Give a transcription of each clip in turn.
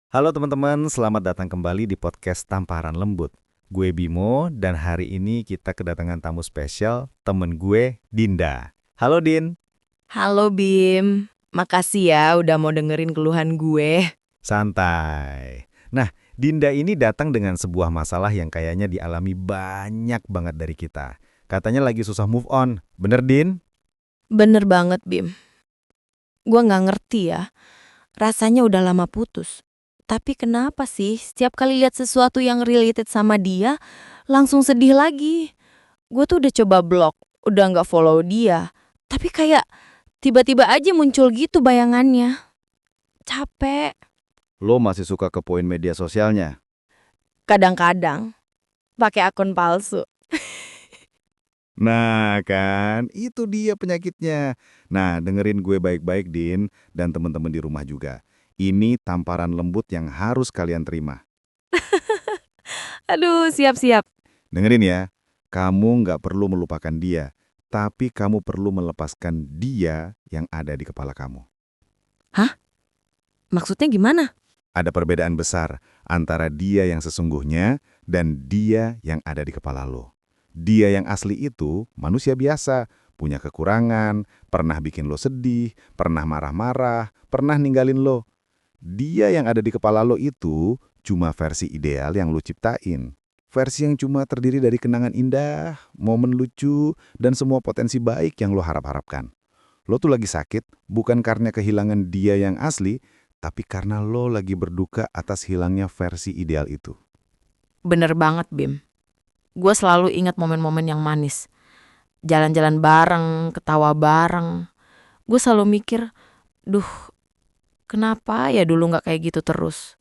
Halo teman-teman, selamat datang kembali di podcast Tamparan Lembut. Gue Bimo dan hari ini kita kedatangan tamu spesial, temen gue, Dinda. Halo Din. Halo Bim, makasih ya udah mau dengerin keluhan gue. Santai. Nah, Dinda ini datang dengan sebuah masalah yang kayaknya dialami banyak banget dari kita. Katanya lagi susah move on. Bener Din? Bener banget Bim, gue nggak ngerti ya, rasanya udah lama putus. Tapi kenapa sih setiap kali lihat sesuatu yang related sama dia, langsung sedih lagi. Gue tuh udah coba blok, udah nggak follow dia. Tapi kayak tiba-tiba aja muncul gitu bayangannya. Capek. Lo masih suka kepoin media sosialnya? Kadang-kadang pakai akun palsu. Nah kan, itu dia penyakitnya. Nah, dengerin gue baik-baik, Din, dan teman-teman di rumah juga. Ini tamparan lembut yang harus kalian terima. Aduh, siap-siap. Dengerin ya, kamu nggak perlu melupakan dia, tapi kamu perlu melepaskan dia yang ada di kepala kamu. Hah? Maksudnya gimana? Ada perbedaan besar antara dia yang sesungguhnya dan dia yang ada di kepala lo. Dia yang asli itu manusia biasa, punya kekurangan, pernah bikin lo sedih, pernah marah-marah, pernah ninggalin lo. Dia yang ada di kepala lo itu cuma versi ideal yang lo ciptain. Versi yang cuma terdiri dari kenangan indah, momen lucu, dan semua potensi baik yang lo harap-harapkan. Lo tuh lagi sakit bukan karena kehilangan dia yang asli, tapi karena lo lagi berduka atas hilangnya versi ideal itu. Bener banget Bim. Gue selalu ingat momen-momen yang manis. Jalan-jalan bareng, ketawa bareng. Gue selalu mikir, duh, kenapa ya dulu nggak kayak gitu terus?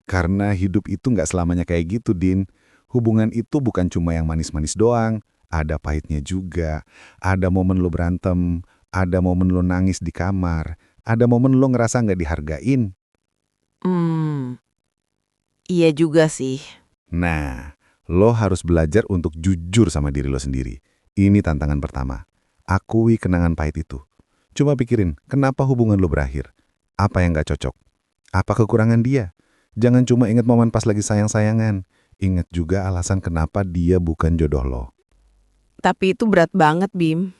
Karena hidup itu nggak selamanya kayak gitu, Din. Hubungan itu bukan cuma yang manis-manis doang. Ada pahitnya juga. Ada momen lo berantem, ada momen lo nangis di kamar, ada momen lo ngerasa nggak dihargain. Hmm, iya juga sih. Nah, lo harus belajar untuk jujur sama diri lo sendiri. Ini tantangan pertama. Akui kenangan pahit itu. Coba pikirin, kenapa hubungan lo berakhir? Apa yang nggak cocok? Apa kekurangan dia? Jangan cuma ingat momen pas lagi sayang-sayangan. Ingat juga alasan kenapa dia bukan jodoh lo. Tapi itu berat banget, Bim.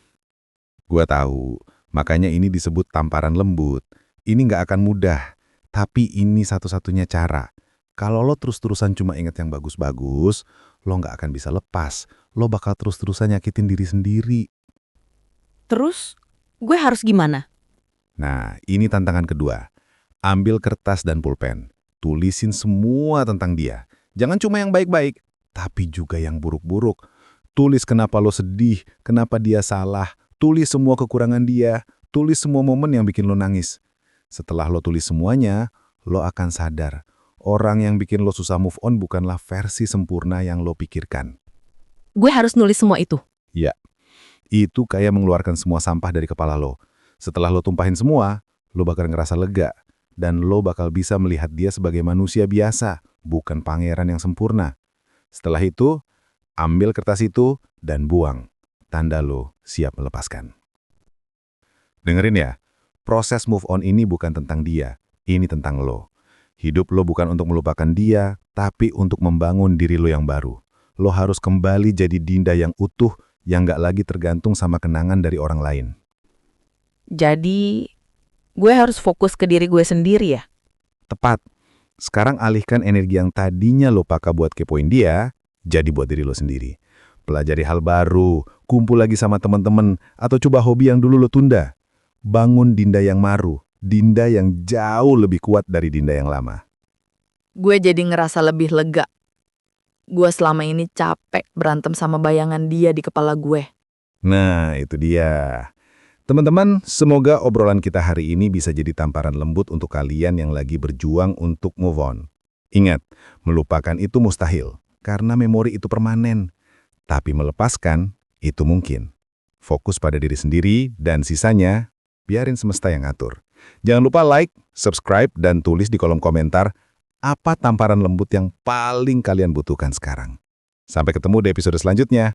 Gua tahu, makanya ini disebut tamparan lembut. Ini nggak akan mudah, tapi ini satu-satunya cara. Kalau lo terus-terusan cuma ingat yang bagus-bagus, lo nggak akan bisa lepas. Lo bakal terus-terusan nyakitin diri sendiri. Terus, gue harus gimana? Nah, ini tantangan kedua. Ambil kertas dan pulpen. Tulisin semua tentang dia. Jangan cuma yang baik-baik, tapi juga yang buruk-buruk. Tulis kenapa lo sedih, kenapa dia salah. Tulis semua kekurangan dia. Tulis semua momen yang bikin lo nangis. Setelah lo tulis semuanya, lo akan sadar. Orang yang bikin lo susah move on bukanlah versi sempurna yang lo pikirkan. Gue harus nulis semua itu. Ya, itu kayak mengeluarkan semua sampah dari kepala lo. Setelah lo tumpahin semua, lo bakal ngerasa lega. Dan lo bakal bisa melihat dia sebagai manusia biasa, bukan pangeran yang sempurna. Setelah itu, ambil kertas itu dan buang. Tanda lo siap melepaskan. Dengerin ya, proses move on ini bukan tentang dia, ini tentang lo. Hidup lo bukan untuk melupakan dia, tapi untuk membangun diri lo yang baru. Lo harus kembali jadi Dinda yang utuh, yang gak lagi tergantung sama kenangan dari orang lain. Jadi, gue harus fokus ke diri gue sendiri ya? Tepat. Sekarang alihkan energi yang tadinya lo pakai buat kepoin dia, jadi buat diri lo sendiri. Pelajari hal baru, kumpul lagi sama teman-teman, atau coba hobi yang dulu lo tunda. Bangun Dinda yang maru, Dinda yang jauh lebih kuat dari Dinda yang lama. Gue jadi ngerasa lebih lega. Gue selama ini capek berantem sama bayangan dia di kepala gue. Nah, itu dia. Teman-teman, semoga obrolan kita hari ini bisa jadi tamparan lembut untuk kalian yang lagi berjuang untuk move on. Ingat, melupakan itu mustahil, karena memori itu permanen. Tapi melepaskan, itu mungkin. Fokus pada diri sendiri, dan sisanya, biarin semesta yang ngatur. Jangan lupa like, subscribe, dan tulis di kolom komentar apa tamparan lembut yang paling kalian butuhkan sekarang. Sampai ketemu di episode selanjutnya.